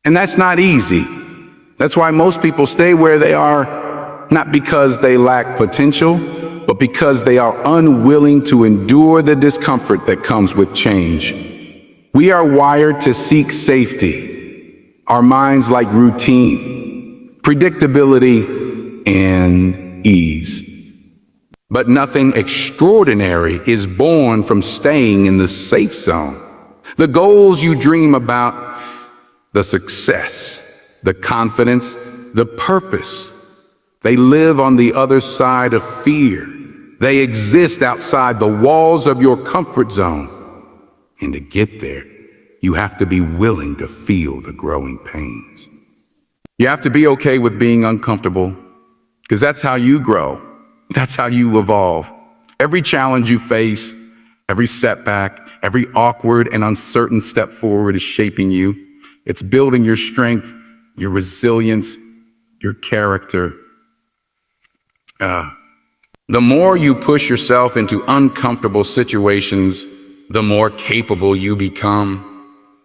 And that's not easy. That's why most people stay where they are, not because they lack potential, but because they are unwilling to endure the discomfort that comes with change. We are wired to seek safety. Our minds like routine, predictability, and ease. But nothing extraordinary is born from staying in the safe zone. The goals you dream about, the success, the confidence, the purpose, they live on the other side of fear. They exist outside the walls of your comfort zone. And to get there, you have to be willing to feel the growing pains. You have to be okay with being uncomfortable, because that's how you grow. That's how you evolve. Every challenge you face, every setback, every awkward and uncertain step forward is shaping you. It's building your strength, your resilience, your character. The more you push yourself into uncomfortable situations, the more capable you become.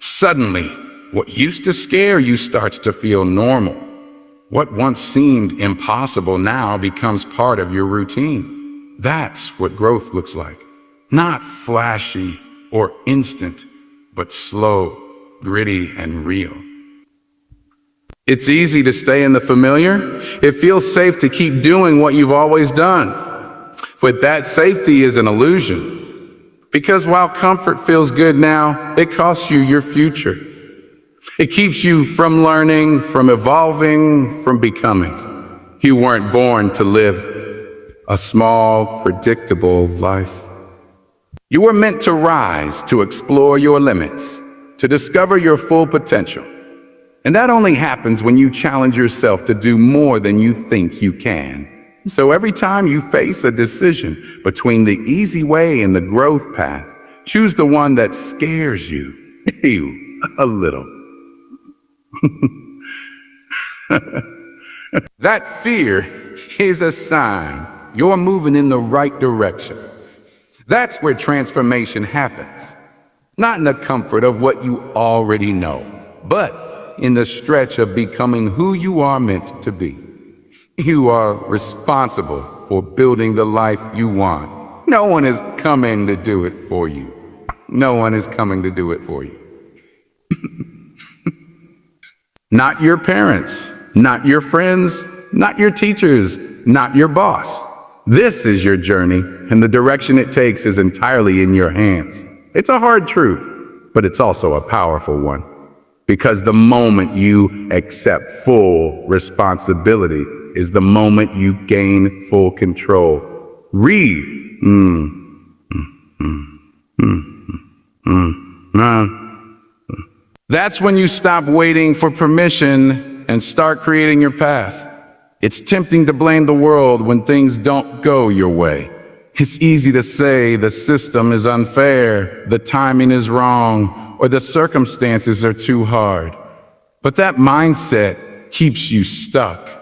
Suddenly, what used to scare you starts to feel normal. What once seemed impossible now becomes part of your routine. That's what growth looks like. Not flashy or instant, but slow, gritty, and real. It's easy to stay in the familiar. It feels safe to keep doing what you've always done. But that safety is an illusion. Because while comfort feels good now, it costs you your future. It keeps you from learning, from evolving, from becoming. You weren't born to live a small, predictable life. You were meant to rise, to explore your limits, to discover your full potential. And that only happens when you challenge yourself to do more than you think you can. So every time you face a decision between the easy way and the growth path, choose the one that scares you a little. That fear is a sign you're moving in the right direction. That's where transformation happens. Not in the comfort of what you already know, but in the stretch of becoming who you are meant to be. You are responsible for building the life you want. No one is coming to do it for you. No one is coming to do it for you. Not your parents, not your friends, not your teachers, not your boss. This is your journey, and the direction it takes is entirely in your hands. It's a hard truth, but it's also a powerful one. Because the moment you accept full responsibility is the moment you gain full control. That's when you stop waiting for permission and start creating your path. It's tempting to blame the world when things don't go your way. It's easy to say the system is unfair, the timing is wrong, or the circumstances are too hard. But that mindset keeps you stuck.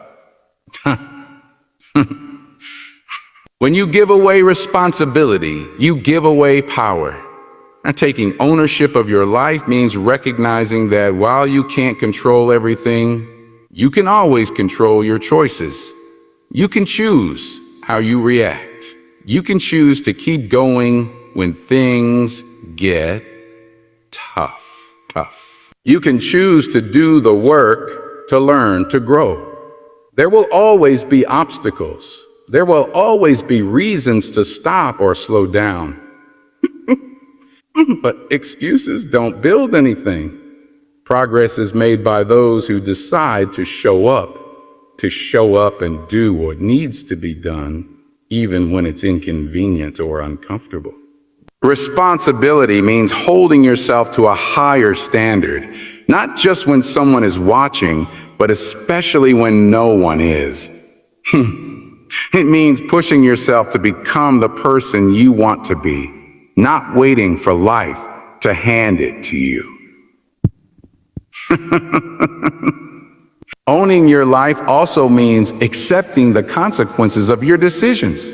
When you give away responsibility, you give away power. And taking ownership of your life means recognizing that while you can't control everything, you can always control your choices. You can choose how you react. You can choose to keep going when things get tough. You can choose to do the work to learn to grow. There will always be obstacles. There will always be reasons to stop or slow down. But excuses don't build anything. Progress is made by those who decide to show up and do what needs to be done, even when it's inconvenient or uncomfortable. Responsibility means holding yourself to a higher standard, not just when someone is watching, but especially when no one is. It means pushing yourself to become the person you want to be, not waiting for life to hand it to you. Owning your life also means accepting the consequences of your decisions.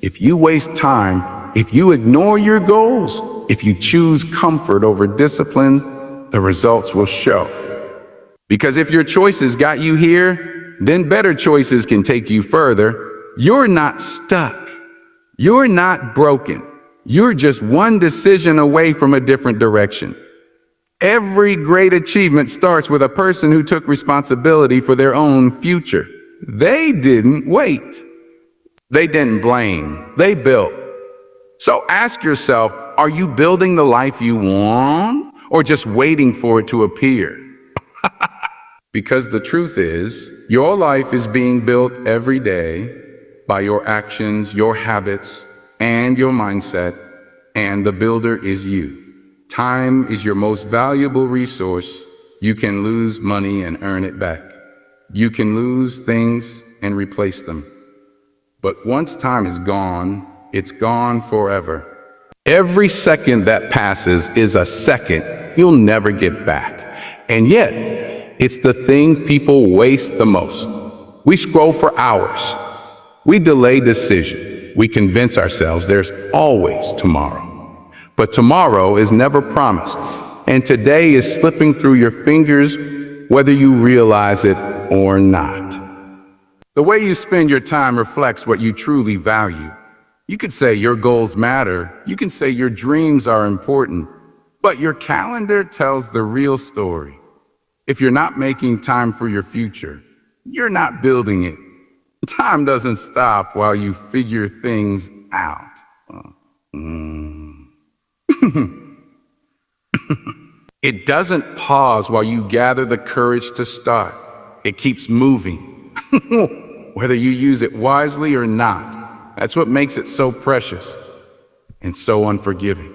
If you waste time, if you ignore your goals, if you choose comfort over discipline, the results will show. Because if your choices got you here, then better choices can take you further. You're not stuck. You're not broken. You're just one decision away from a different direction. Every great achievement starts with a person who took responsibility for their own future. They didn't wait. They didn't blame. They built. So ask yourself, are you building the life you want or just waiting for it to appear? Because the truth is, your life is being built every day by your actions, your habits, and your mindset, and the builder is you. Time is your most valuable resource. You can lose money and earn it back. You can lose things and replace them. But once time is gone, it's gone forever. Every second that passes is a second you'll never get back. And yet, it's the thing people waste the most. We scroll for hours. We delay decision. We convince ourselves there's always tomorrow. But tomorrow is never promised, and today is slipping through your fingers whether you realize it or not. The way you spend your time reflects what you truly value. You could say your goals matter, you can say your dreams are important, but your calendar tells the real story. If you're not making time for your future, you're not building it. Time doesn't stop while you figure things out. It doesn't pause while you gather the courage to start. It keeps moving, whether you use it wisely or not. That's what makes it so precious and so unforgiving.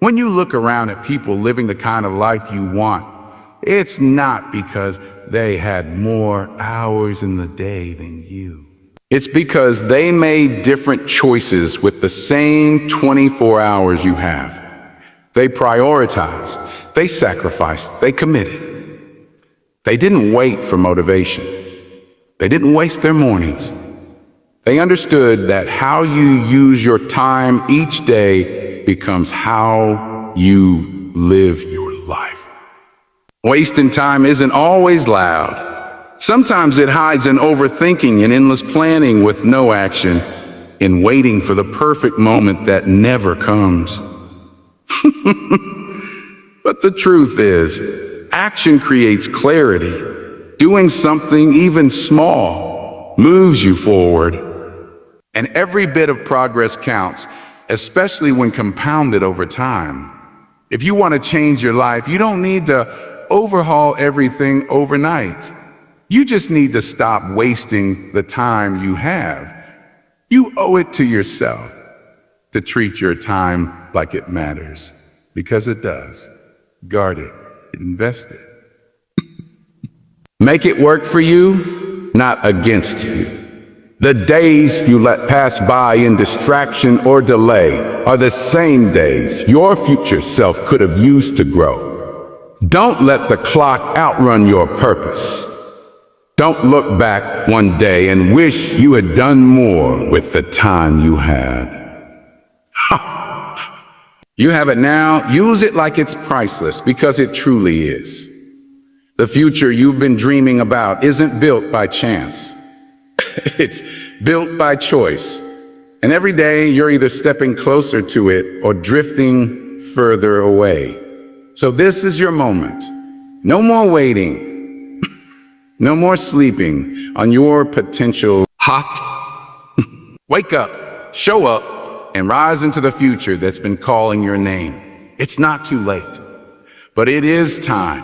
When you look around at people living the kind of life you want, it's not because they had more hours in the day than you. It's because they made different choices with the same 24 hours you have. They prioritized, they sacrificed, they committed. They didn't wait for motivation. They didn't waste their mornings. They understood that how you use your time each day becomes how you live your life. Wasting time isn't always loud. Sometimes it hides in overthinking and endless planning with no action, in waiting for the perfect moment that never comes. But the truth is, action creates clarity. Doing something even small moves you forward. And every bit of progress counts, especially when compounded over time. If you want to change your life, you don't need to overhaul everything overnight. You just need to stop wasting the time you have. You owe it to yourself to treat your time like it matters, because it does. Guard it, invest it. Make it work for you, not against you. The days you let pass by in distraction or delay are the same days your future self could have used to grow. Don't let the clock outrun your purpose. Don't look back one day and wish you had done more with the time you had. You have it now, use it like it's priceless, because it truly is. The future you've been dreaming about isn't built by chance. It's built by choice. And every day you're either stepping closer to it or drifting further away. So this is your moment. No more waiting. No more sleeping on your potential. Wake up, show up, and rise into the future that's been calling your name. It's not too late, but it is time.